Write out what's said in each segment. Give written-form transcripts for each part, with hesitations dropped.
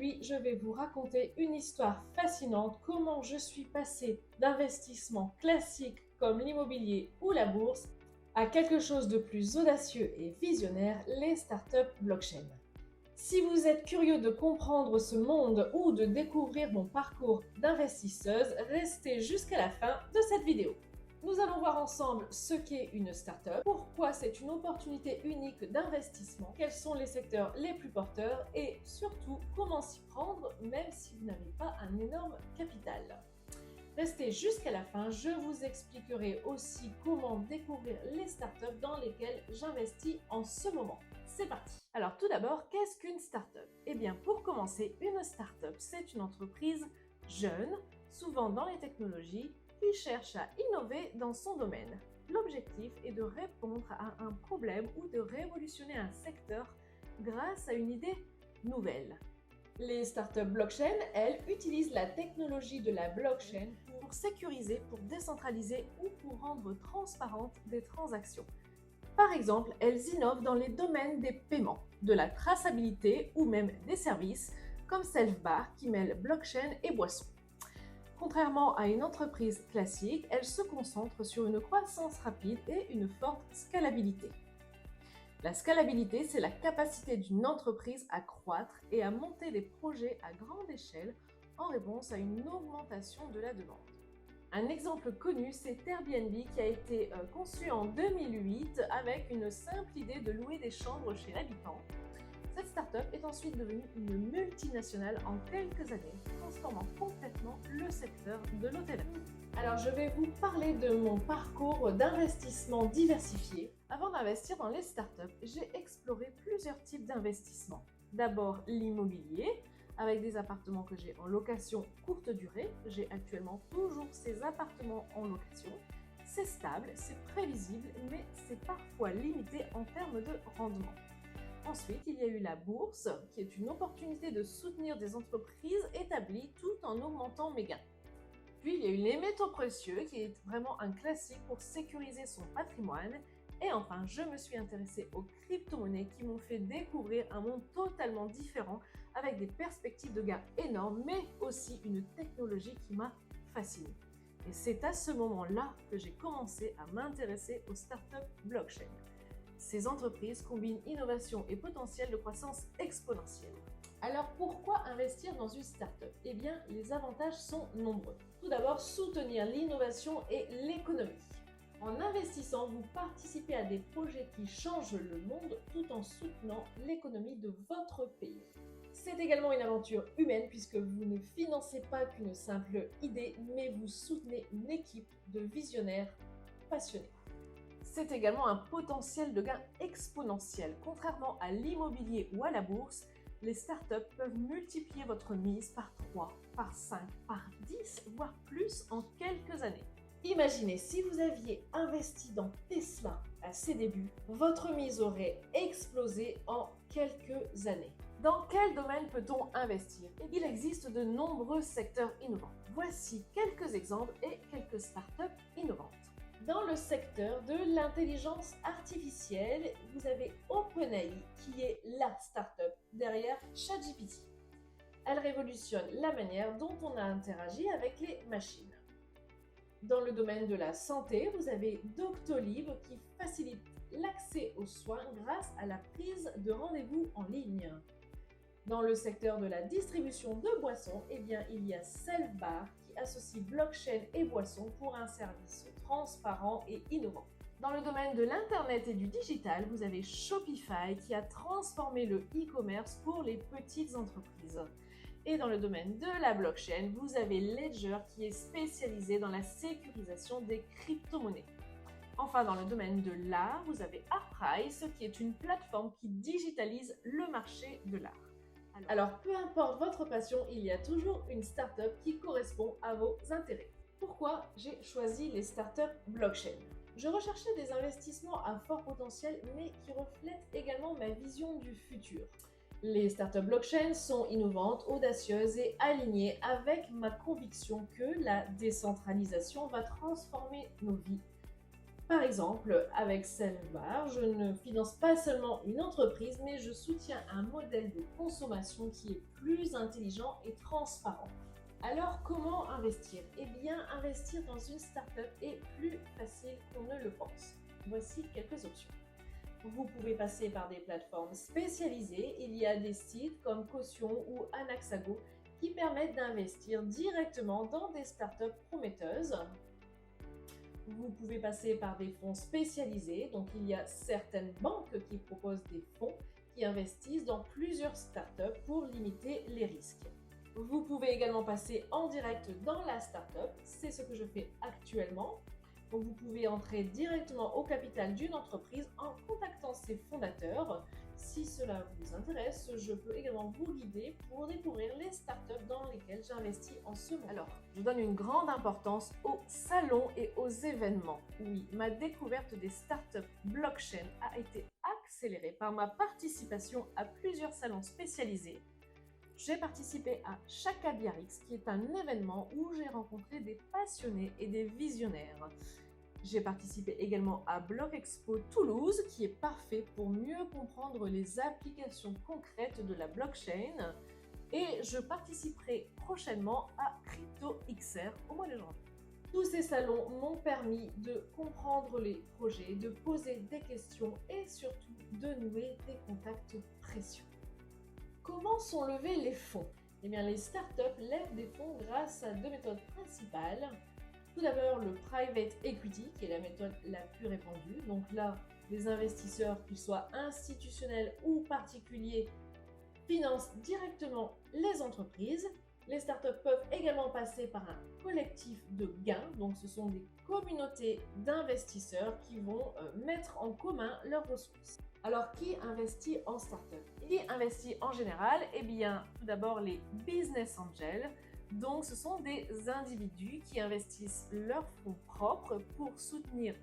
Aujourd'hui, je vais vous raconter une histoire fascinante, comment je suis passée d'investissements classiques comme l'immobilier ou la bourse à quelque chose de plus audacieux et visionnaire, les startups blockchain. Si vous êtes curieux de comprendre ce monde ou de découvrir mon parcours d'investisseuse, restez jusqu'à la fin de cette vidéo. Nous allons voir ensemble ce qu'est une startup, pourquoi c'est une opportunité unique d'investissement, quels sont les secteurs les plus porteurs et surtout comment s'y prendre même si vous n'avez pas un énorme capital. Restez jusqu'à la fin, je vous expliquerai aussi comment découvrir les startups dans lesquelles j'investis en ce moment. C'est parti! Alors tout d'abord, qu'est-ce qu'une startup? Eh bien pour commencer, une startup c'est une entreprise jeune, souvent dans les technologies, qui cherche à innover dans son domaine. L'objectif est de répondre à un problème ou de révolutionner un secteur grâce à une idée nouvelle. Les startups blockchain, elles, utilisent la technologie de la blockchain pour sécuriser, pour décentraliser ou pour rendre transparentes des transactions. Par exemple, elles innovent dans les domaines des paiements, de la traçabilité ou même des services comme Selfbar qui mêle blockchain et boisson. Contrairement à une entreprise classique, elle se concentre sur une croissance rapide et une forte scalabilité. La scalabilité, c'est la capacité d'une entreprise à croître et à monter des projets à grande échelle en réponse à une augmentation de la demande. Un exemple connu, c'est Airbnb qui a été conçu en 2008 avec une simple idée de louer des chambres chez l'habitant. Cette startup est ensuite devenue une multinationale en quelques années, transformant complètement le secteur de l'hôtellerie. Alors je vais vous parler de mon parcours d'investissement diversifié. Avant d'investir dans les startups, j'ai exploré plusieurs types d'investissements. D'abord l'immobilier, avec des appartements que j'ai en location courte durée. J'ai actuellement toujours ces appartements en location. C'est stable, c'est prévisible, mais c'est parfois limité en termes de rendement. Ensuite, il y a eu la bourse, qui est une opportunité de soutenir des entreprises établies tout en augmentant mes gains. Puis, il y a eu les métaux précieux, qui est vraiment un classique pour sécuriser son patrimoine. Et enfin, je me suis intéressée aux crypto-monnaies qui m'ont fait découvrir un monde totalement différent avec des perspectives de gains énormes, mais aussi une technologie qui m'a fascinée. Et c'est à ce moment-là que j'ai commencé à m'intéresser aux startups blockchain. Ces entreprises combinent innovation et potentiel de croissance exponentielle. Alors pourquoi investir dans une startup? Eh bien, les avantages sont nombreux. Tout d'abord, soutenir l'innovation et l'économie. En investissant, vous participez à des projets qui changent le monde tout en soutenant l'économie de votre pays. C'est également une aventure humaine puisque vous ne financez pas qu'une simple idée, mais vous soutenez une équipe de visionnaires passionnés. C'est également un potentiel de gain exponentiel. Contrairement à l'immobilier ou à la bourse, les startups peuvent multiplier votre mise par 3, par 5, par 10, voire plus en quelques années. Imaginez si vous aviez investi dans Tesla à ses débuts, votre mise aurait explosé en quelques années. Dans quel domaine peut-on investir? Il existe de nombreux secteurs innovants. Voici quelques exemples et quelques startups innovantes. Dans le secteur de l'intelligence artificielle, vous avez OpenAI qui est la startup derrière ChatGPT. Elle révolutionne la manière dont on a interagi avec les machines. Dans le domaine de la santé, vous avez Doctolib qui facilite l'accès aux soins grâce à la prise de rendez-vous en ligne. Dans le secteur de la distribution de boissons, eh bien, il y a Selfbar qui associe blockchain et boissons pour un service transparent et innovant. Dans le domaine de l'Internet et du digital, vous avez Shopify qui a transformé le e-commerce pour les petites entreprises. Et dans le domaine de la blockchain, vous avez Ledger qui est spécialisé dans la sécurisation des crypto-monnaies. Enfin, dans le domaine de l'art, vous avez Artprice qui est une plateforme qui digitalise le marché de l'art. Alors, peu importe votre passion, il y a toujours une startup qui correspond à vos intérêts. Pourquoi j'ai choisi les startups blockchain? Je recherchais des investissements à fort potentiel, mais qui reflètent également ma vision du futur. Les startups blockchain sont innovantes, audacieuses et alignées avec ma conviction que la décentralisation va transformer nos vies Par exemple, avec Selvar, je ne finance pas seulement une entreprise, mais je soutiens un modèle de consommation qui est plus intelligent et transparent. Alors, comment investir? Eh bien, investir dans une startup est plus facile qu'on ne le pense. Voici quelques options. Vous pouvez passer par des plateformes spécialisées. Il y a des sites comme Caution ou Anaxago qui permettent d'investir directement dans des startups prometteuses. Vous pouvez passer par des fonds spécialisés. Donc, il y a certaines banques qui proposent des fonds qui investissent dans plusieurs startups pour limiter les risques. Vous pouvez également passer en direct dans la startup. C'est ce que je fais actuellement. Donc, vous pouvez entrer directement au capital d'une entreprise en contactant ses fondateurs. Si cela vous intéresse, je peux également vous guider pour découvrir les startups dans lesquelles j'investis en ce moment. Alors, je donne une grande importance aux salons et aux événements. Oui, ma découverte des startups blockchain a été accélérée par ma participation à plusieurs salons spécialisés. J'ai participé à Chaka Biarritz, qui est un événement où j'ai rencontré des passionnés et des visionnaires. J'ai participé également à Block Expo Toulouse, qui est parfait pour mieux comprendre les applications concrètes de la blockchain. Et je participerai prochainement à Crypto XR au mois de janvier. Tous ces salons m'ont permis de comprendre les projets, de poser des questions et surtout de nouer des contacts précieux. Comment sont levés les fonds? Eh bien, les startups lèvent des fonds grâce à deux méthodes principales. Tout d'abord, le private equity, qui est la méthode la plus répandue. Donc là, les investisseurs, qu'ils soient institutionnels ou particuliers, financent directement les entreprises. Les startups peuvent également passer par un collectif de gains. Donc, ce sont des communautés d'investisseurs qui vont mettre en commun leurs ressources. Alors, qui investit en startup? Qui investit en général? Eh bien, tout d'abord, les business angels. Donc, ce sont des individus qui investissent leurs fonds propres pour soutenir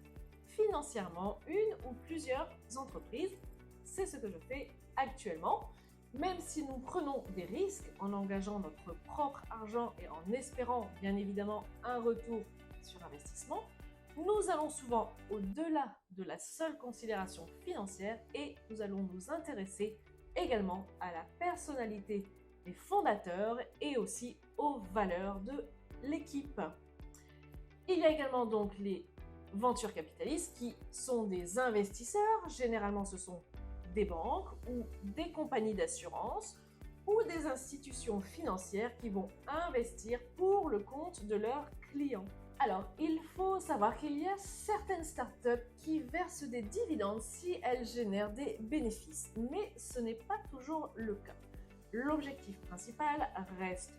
financièrement une ou plusieurs entreprises. C'est ce que je fais actuellement. Même si nous prenons des risques en engageant notre propre argent et en espérant bien évidemment un retour sur investissement, nous allons souvent au-delà de la seule considération financière et nous allons nous intéresser également à la personnalité des fondateurs et aussi aux valeurs de l'équipe. Il y a également donc les venture capitalistes qui sont des investisseurs. Généralement, ce sont des banques ou des compagnies d'assurance ou des institutions financières qui vont investir pour le compte de leurs clients. Alors, il faut savoir qu'il y a certaines startups qui versent des dividendes si elles génèrent des bénéfices, mais ce n'est pas toujours le cas. L'objectif principal reste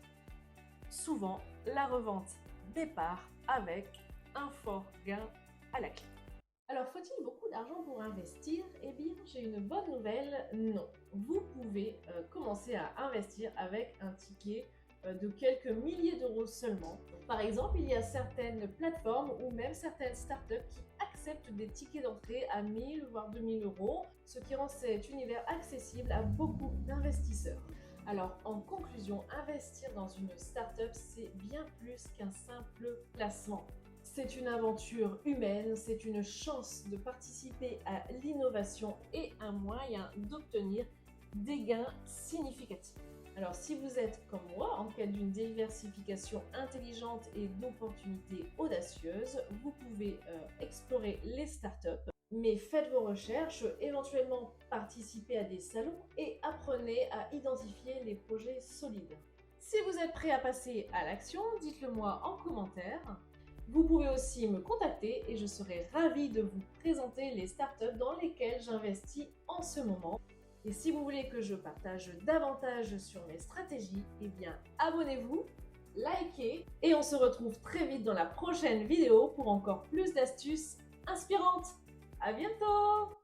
souvent la revente des parts avec un fort gain à la clé. Alors, faut-il beaucoup d'argent pour investir? Eh bien, j'ai une bonne nouvelle, non. Vous pouvez commencer à investir avec un ticket de quelques milliers d'euros seulement. Par exemple, il y a certaines plateformes ou même certaines startups qui acceptent des tickets d'entrée à 1000 voire 2000 euros, ce qui rend cet univers accessible à beaucoup d'investisseurs. Alors, en conclusion, investir dans une startup, c'est bien plus qu'un simple placement. C'est une aventure humaine, c'est une chance de participer à l'innovation et un moyen d'obtenir des gains significatifs. Alors, si vous êtes comme moi en quête d'une diversification intelligente et d'opportunités audacieuses, vous pouvez explorer les startups. Mais faites vos recherches, éventuellement participez à des salons et apprenez à identifier les projets solides. Si vous êtes prêt à passer à l'action, dites-le moi en commentaire. Vous pouvez aussi me contacter et je serai ravie de vous présenter les startups dans lesquelles j'investis en ce moment. Et si vous voulez que je partage davantage sur mes stratégies, eh bien abonnez-vous, likez et on se retrouve très vite dans la prochaine vidéo pour encore plus d'astuces inspirantes. À bientôt!